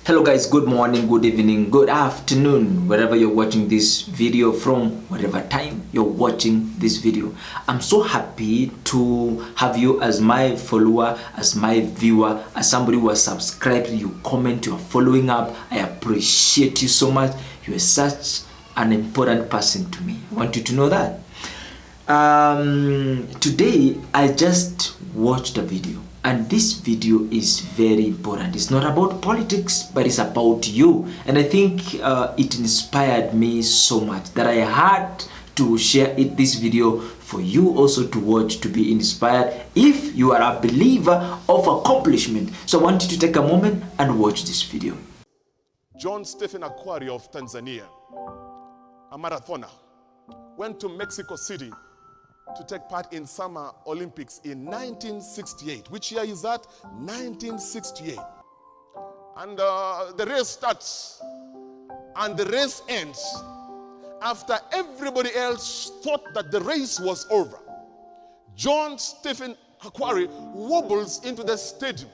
Hello guys, good morning, good evening, good afternoon, wherever you're watching this video from, whatever time you're watching this video. I'm so happy to have you as my follower, as my viewer, as somebody who has subscribed, you comment, you are following up. I appreciate you so much. You are such an important person to me. I want you to know that. Today I just watched a video, and this video is very important. It's not about politics, but it's about you. And I think it inspired me so much that I had to share this video for you also to watch, to be inspired if you are a believer of accomplishment. So I want you to take a moment and watch this video. John Stephen Akhwari of Tanzania, a marathoner, went to Mexico City to take part in Summer Olympics in 1968. Which year is that? 1968. And the race starts and the race ends after everybody else thought that the race was over. John Stephen Akhwari wobbles into the stadium.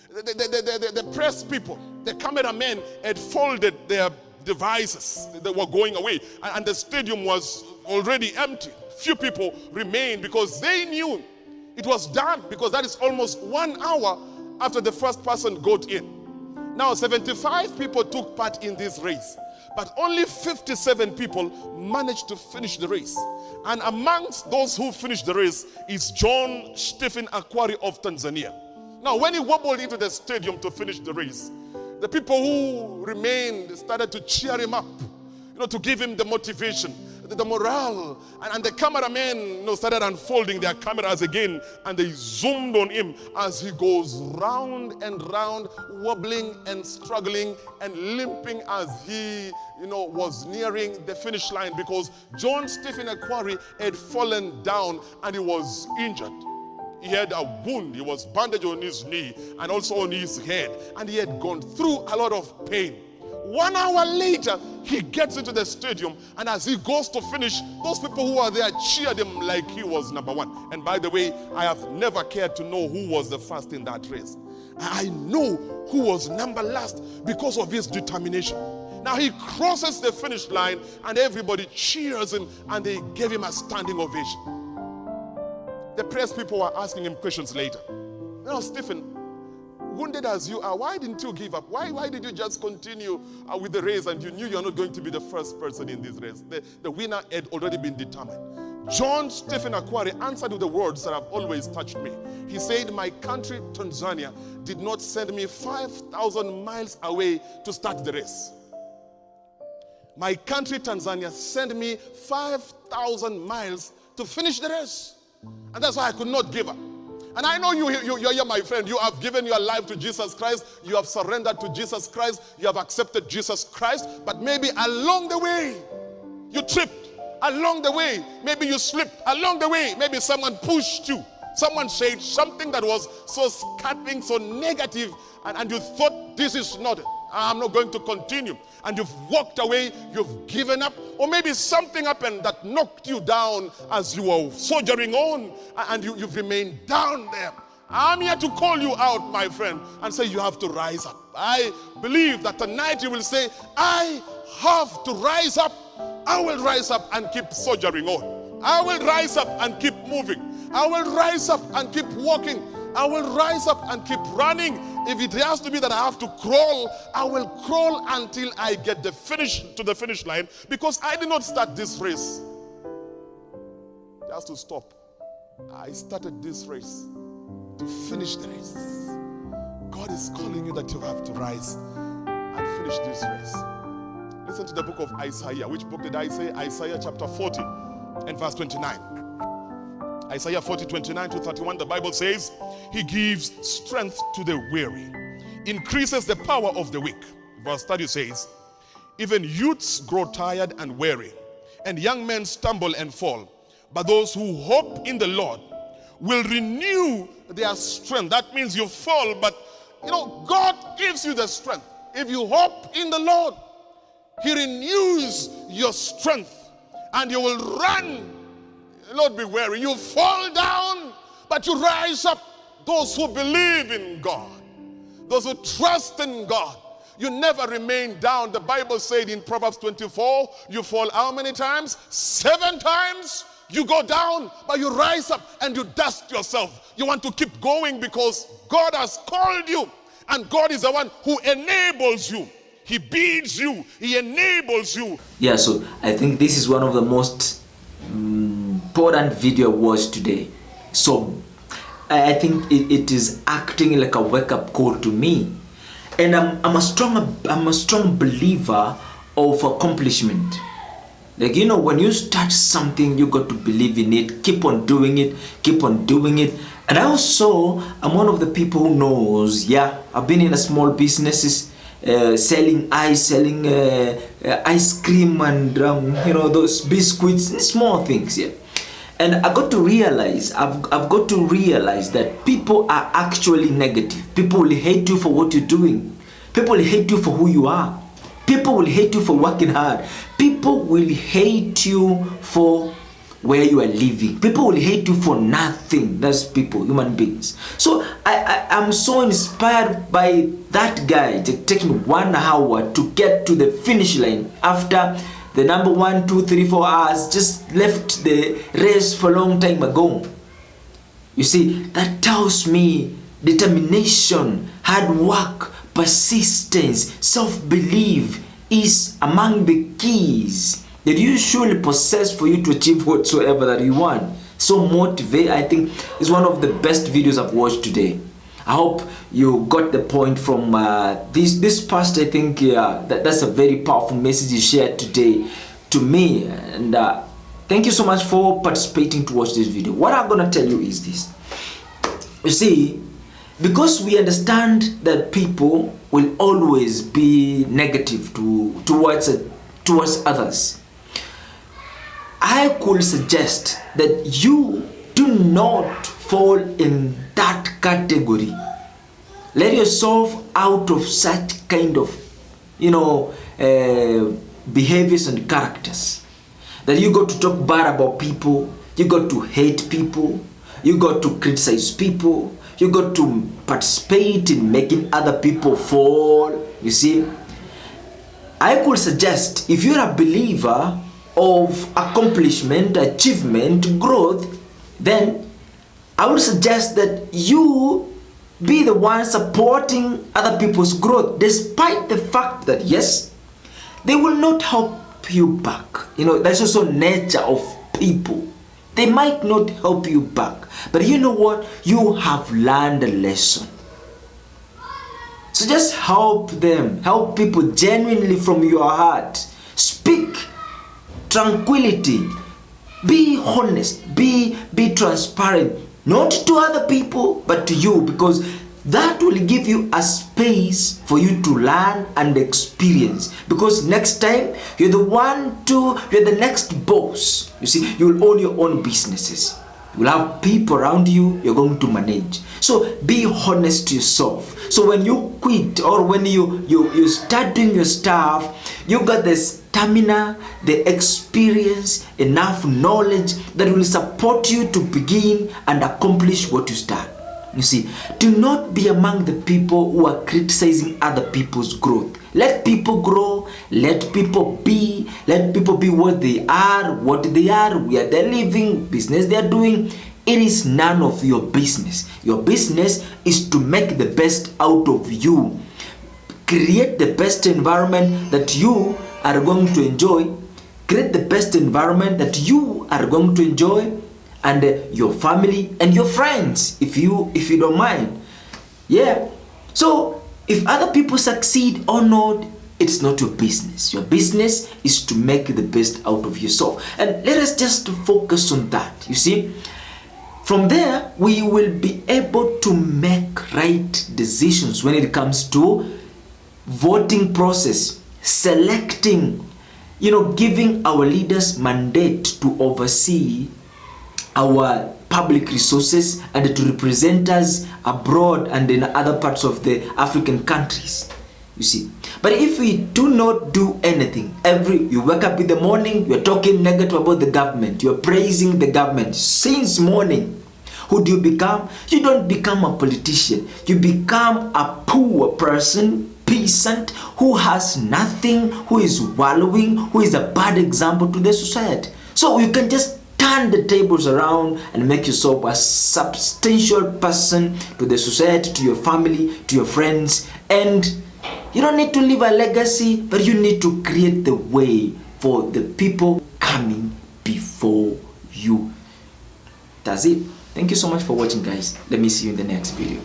The press people, the cameramen had folded their devices. They were going away, and the stadium was already empty. Few people remained because they knew it was done, because that is almost 1 hour after the first person got in. Now 75 people took part in this race, but only 57 people managed to finish the race. And amongst those who finished the race is John Stephen Akhwari of Tanzania. Now when he wobbled into the stadium to finish the race, the people who remained started to cheer him up, to give him the motivation, the morale, and the cameramen started unfolding their cameras again, and they zoomed on him as he goes round and round, wobbling and struggling and limping as he was nearing the finish line, because John Stephen Akhwari had fallen down and he was injured. He had a wound. He was bandaged on his knee and also on his head, and he had gone through a lot of pain. 1 hour later, he gets into the stadium, and as he goes to finish, those people who are there cheered him like he was number one. And by the way, I have never cared to know who was the first in that race. I know who was number last because of his determination. Now he crosses the finish line, and everybody cheers him, and they gave him a standing ovation. The press people were asking him questions later. Now, Stephen, wounded as you are, why didn't you give up? Why did you just continue with the race, and you knew you're not going to be the first person in this race? The winner had already been determined. John Stephen Akhwari answered with the words that have always touched me. He said, my country, Tanzania, did not send me 5,000 miles away to start the race. My country, Tanzania, sent me 5,000 miles to finish the race. And that's why I could not give up. And I know you're here, my friend. You have given your life to Jesus Christ. You have surrendered to Jesus Christ. You have accepted Jesus Christ. But maybe along the way, you tripped. Along the way, maybe you slipped. Along the way, maybe someone pushed you. Someone said something that was so scathing, so negative, and you thought, this is not it. I'm not going to continue. And you've walked away, you've given up, or maybe something happened that knocked you down as you were soldiering on, and you've remained down there. I'm here to call you out, my friend, and say you have to rise up. I believe that tonight you will say, I have to rise up. I will rise up and keep soldiering on. I will rise up and keep moving. I will rise up and keep walking. I will rise up and keep running. If it has to be that I have to crawl, I will crawl until I get to the finish line, because I did not start this race just to stop. I started this race to finish the race. God is calling you that you have to rise and finish this race. Listen to the book of Isaiah. Which book did I say? Isaiah chapter 40 and verse 29. Isaiah 40, 29 to 31, the Bible says, he gives strength to the weary, increases the power of the weak. Verse 30 says, even youths grow tired and weary, and young men stumble and fall. But those who hope in the Lord will renew their strength. That means you fall, but God gives you the strength. If you hope in the Lord, he renews your strength, and you will run. Not be weary. You fall down, but you rise up. Those who believe in God, those who trust in God. You never remain down. The Bible said in Proverbs 24, you fall how many times? 7 times. You go down, but you rise up and you dust yourself. You want to keep going because God has called you. And God is the one who enables you. He bids you. He enables you. Yeah, so I think this is one of the most important video I watched today. So I think it is acting like a wake-up call to me. And I'm a strong believer of accomplishment. Like, you know, when you start something, you got to believe in it. Keep on doing it. Keep on doing it. And also, I'm one of the people who knows, yeah, I've been in a small businesses, selling ice cream and, you know, those biscuits, small things, yeah. And I got to realize, I've got to realize that people are actually negative. People will hate you for what you're doing. People will hate you for who you are. People will hate you for working hard. People will hate you for where you are living. People will hate you for nothing. That's people, human beings. So I'm so inspired by that guy. It takes me 1 hour to get to the finish line after the number 1, 2, 3, 4 hours just left the race for a long time ago. You see, that tells me determination, hard work, persistence, self-belief is among the keys that you should possess for you to achieve whatsoever that you want. So motivate, I think, is one of the best videos I've watched today. I hope you got the point from this past. I think that's a very powerful message you shared today to me, and thank you so much for participating to watch this video. What I'm gonna tell you is this. You see, because we understand that people will always be negative towards others, I could suggest that you do not fall in that category. Let yourself out of such kind of, you know, behaviors and characters. That you got to talk bad about people, you got to hate people, you got to criticize people, you got to participate in making other people fall. You see, I could suggest, if you're a believer of accomplishment, achievement, growth, then I would suggest that you be the one supporting other people's growth, despite the fact that, yes, they will not help you back. You know, that's also nature of people. They might not help you back, but you know what? You have learned a lesson. So just help them. Help people genuinely from your heart. Speak tranquility. Be honest. Be transparent. Not to other people, but to you, because that will give you a space for you to learn and experience. Because next time, you're the next boss. You see, you'll own your own businesses. You'll have people around you you're going to manage. So be honest to yourself. So when you quit or when you start doing your stuff, you got the stamina, the experience, enough knowledge that will support you to begin and accomplish what you start. You see, do not be among the people who are criticizing other people's growth. Let people grow, let people be what they are, where they're living, business they're doing. It is none of your business. Your business is to make the best out of you. Create the best environment that you are going to enjoy. Create the best environment that you are going to enjoy, and your family and your friends, if you don't mind. Yeah. So if other people succeed or not, it's not your business. Your business is to make the best out of yourself. And let us just focus on that. You see, from there we will be able to make right decisions when it comes to voting process, selecting, giving our leaders mandate to oversee our public resources and to represent us abroad and in other parts of the African countries. You see, but if we do not do anything, you wake up in the morning, you're talking negative about the government, you're praising the government since morning. Who do you become? You don't become a politician. You become a poor person, peasant, who has nothing, who is wallowing, who is a bad example to the society. So you can just turn the tables around and make yourself a substantial person to the society, to your family, to your friends. And you don't need to leave a legacy, but you need to create the way for the people coming before you. That's it. Thank you so much for watching, guys. Let me see you in the next video.